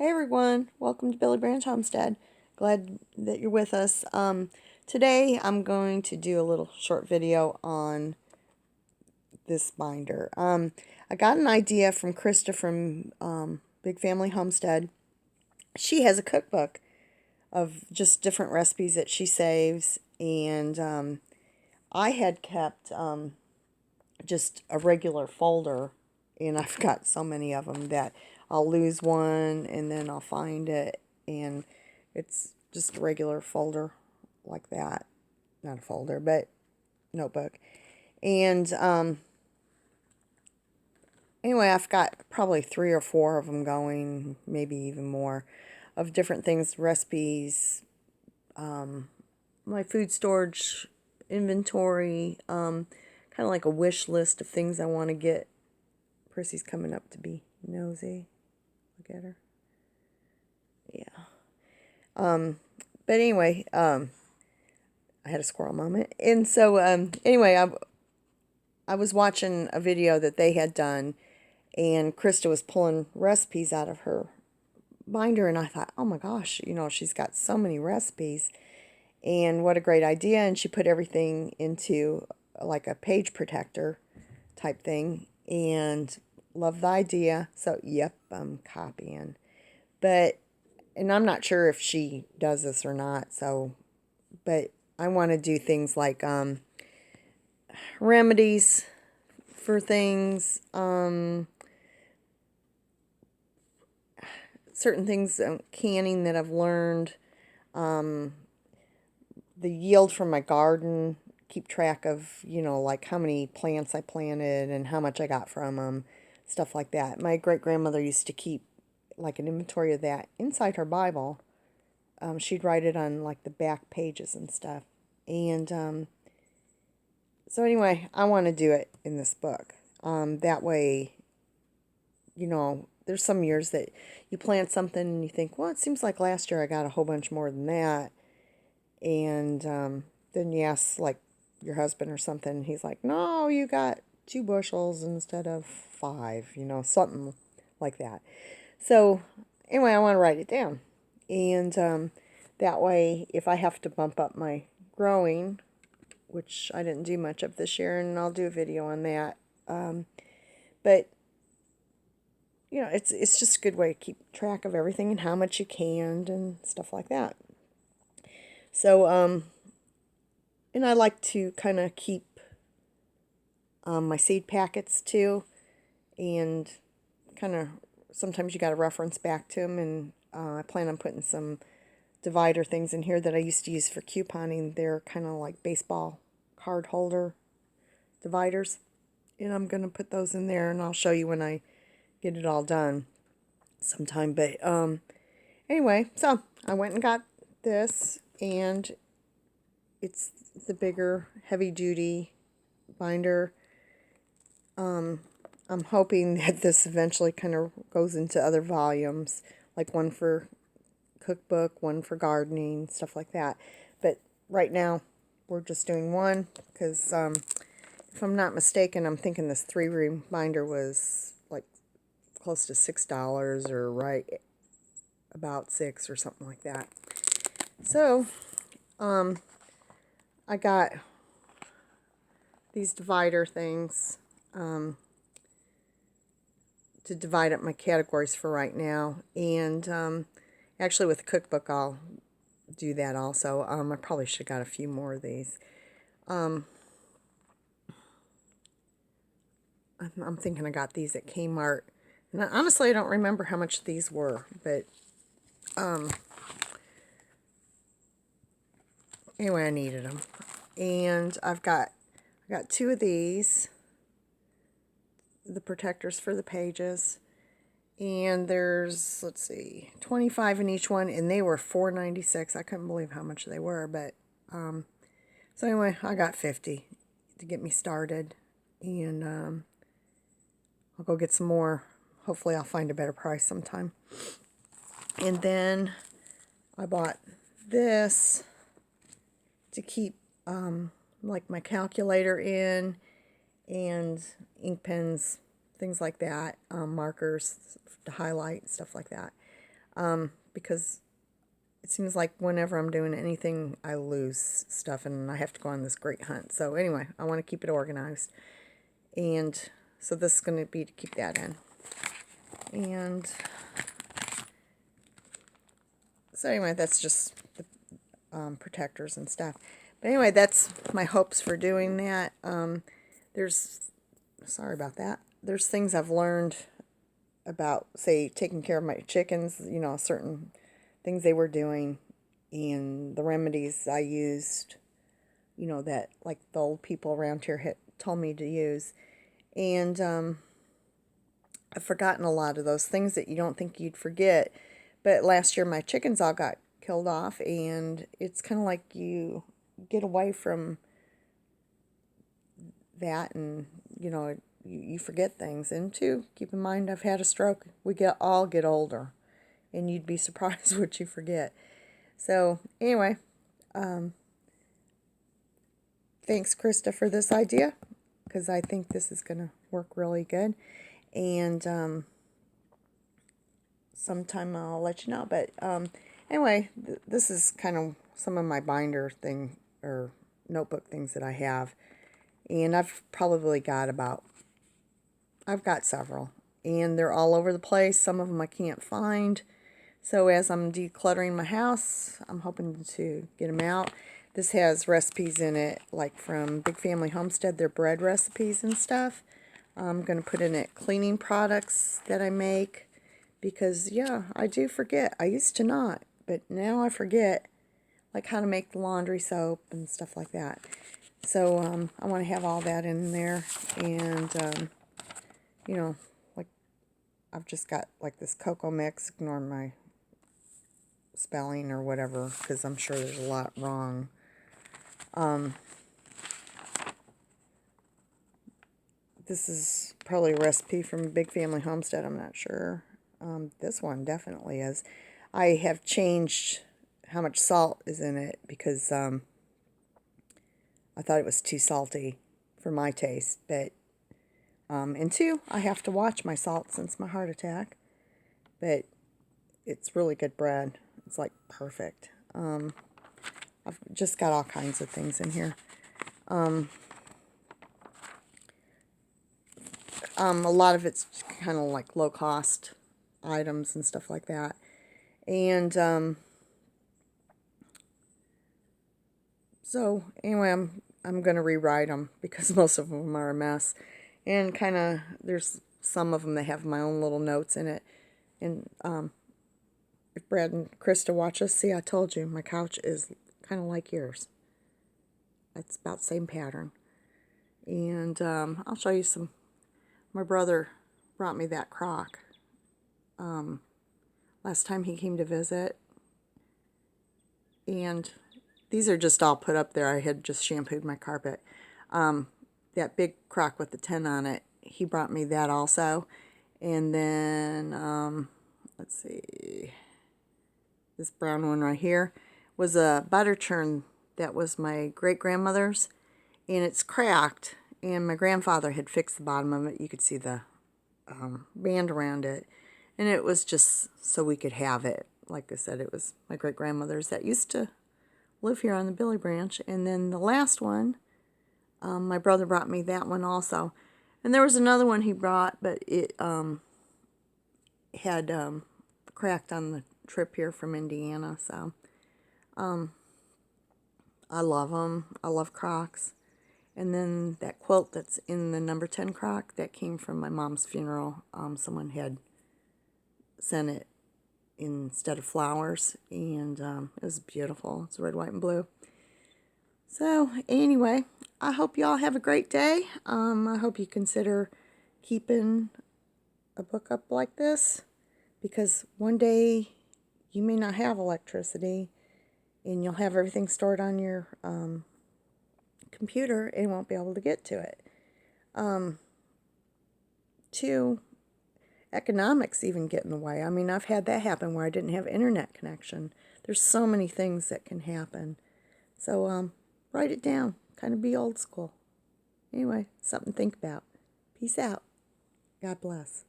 Hey everyone, welcome to Billy Branch Homestead. Glad that you're with us. Today I'm going to do a little short video on this binder. I got an idea from Krista from Big Family Homestead. She has a cookbook of just different recipes that she saves, and I had kept just a regular folder, and I've got so many of them that I'll lose one and then I'll find it, and it's just a regular folder like that. Not a folder, but notebook. And anyway, I've got probably 3 or 4 of them going, maybe even more, of different things, recipes, my food storage inventory, kind of like a wish list of things I want to get. Prissy's coming up to be nosy. Look at her. Yeah. But anyway, I had a squirrel moment. And so, anyway, I was watching a video that they had done, and Krista was pulling recipes out of her binder, and I thought, oh my gosh, she's got so many recipes, and what a great idea. And she put everything into like a page protector type thing, and love the idea. So, yep, I'm copying. And I'm not sure if she does this or not, so, but I want to do things like remedies for things, certain things, canning that I've learned, the yield from my garden, keep track of, like how many plants I planted and how much I got from them, stuff like that. My great-grandmother used to keep like an inventory of that inside her Bible. She'd write it on like the back pages and stuff. And so anyway, I want to do it in this book. That way, there's some years that you plant something and you think, well, it seems like last year I got a whole bunch more than that. And then you ask like your husband or something, and he's like, no, you got 2 bushels instead of 5, something like that. So anyway, I want to write it down. And that way, if I have to bump up my growing, which I didn't do much of this year, and I'll do a video on that. But it's just a good way to keep track of everything and how much you canned and stuff like that. So and I like to kind of keep my seed packets too, and kind of sometimes you got to reference back to them, and I plan on putting some divider things in here that I used to use for couponing. They're kind of like baseball card holder dividers, and I'm going to put those in there, and I'll show you when I get it all done sometime. But anyway, so I went and got this, and it's the bigger heavy duty binder. I'm hoping that this eventually kind of goes into other volumes, like one for cookbook, one for gardening, stuff like that. But right now, we're just doing one, because if I'm not mistaken, I'm thinking this 3-ring binder was like close to $6, or right about 6 or something like that. So, I got these divider things to divide up my categories for right now, and actually with the cookbook I'll do that also. I probably should have got a few more of these. I'm thinking I got these at Kmart, and honestly I don't remember how much these were, but anyway, I needed them, and I got 2 of these, the protectors for the pages, and there's, let's see, 25 in each one, and they were $4.96. I couldn't believe how much they were, but so anyway, I got 50 to get me started, and I'll go get some more. Hopefully I'll find a better price sometime. And then I bought this to keep like my calculator in, and ink pens, things like that, markers to highlight, stuff like that. because it seems like whenever I'm doing anything, I lose stuff and I have to go on this great hunt. So anyway, I want to keep it organized. And so this is going to be to keep that in. And so anyway, that's just the protectors and stuff. But anyway, that's my hopes for doing that. Sorry about that. There's things I've learned about, say, taking care of my chickens, you know, certain things they were doing and the remedies I used, you know, that like the old people around here had told me to use. And I've forgotten a lot of those things that you don't think you'd forget. But last year my chickens all got killed off, and it's kind of like you get away from that, and you know, you forget things. And too, keep in mind I've had a stroke. We all get older, and you'd be surprised what you forget. So anyway, thanks Krista for this idea, because I think this is going to work really good. And sometime I'll let you know. But anyway, this is kind of some of my binder thing or notebook things that I have. And I've got several. And they're all over the place. Some of them I can't find. So as I'm decluttering my house, I'm hoping to get them out. This has recipes in it, like from Big Family Homestead, their bread recipes and stuff. I'm going to put in it cleaning products that I make. Because, yeah, I do forget. I used to not, but now I forget, like how to make the laundry soap and stuff like that. So I want to have all that in there. And, you know, like I've just got like this cocoa mix. Ignore my spelling or whatever, because I'm sure there's a lot wrong. This is probably a recipe from Big Family Homestead. I'm not sure. This one definitely is. I have changed how much salt is in it because I thought it was too salty for my taste. But and two, I have to watch my salt since my heart attack. But it's really good bread. It's like perfect. I've just got all kinds of things in here. A lot of it's kind of like low cost items and stuff like that. And so anyway, I'm going to rewrite them because most of them are a mess. And kind of there's some of them that have my own little notes in it. And if Brad and Krista watch us, see, I told you my couch is kind of like yours. It's about the same pattern. And I'll show you some. My brother brought me that crock last time he came to visit. And these are just all put up there. I had just shampooed my carpet. That big crock with the tin on it, he brought me that also. And then, let's see, this brown one right here was a butter churn that was my great-grandmother's. And it's cracked. And my grandfather had fixed the bottom of it. You could see the band around it. And it was just so we could have it. Like I said, it was my great-grandmother's that used to live here on the Billy Branch. And then the last one, my brother brought me that one also. And there was another one he brought, but it had cracked on the trip here from Indiana. So I love them. I love Crocs. And then that quilt that's in the number 10 crock, that came from my mom's funeral. Someone had sent it instead of flowers, and it was beautiful. It's red, white, and blue. So anyway, I hope y'all have a great day. I hope you consider keeping a book up like this, because one day you may not have electricity, and you'll have everything stored on your computer and won't be able to get to it. Two, economics even get in the way. I mean, I've had that happen where I didn't have internet connection. There's so many things that can happen. So write it down. Kind of be old school. Anyway, something to think about. Peace out. God bless.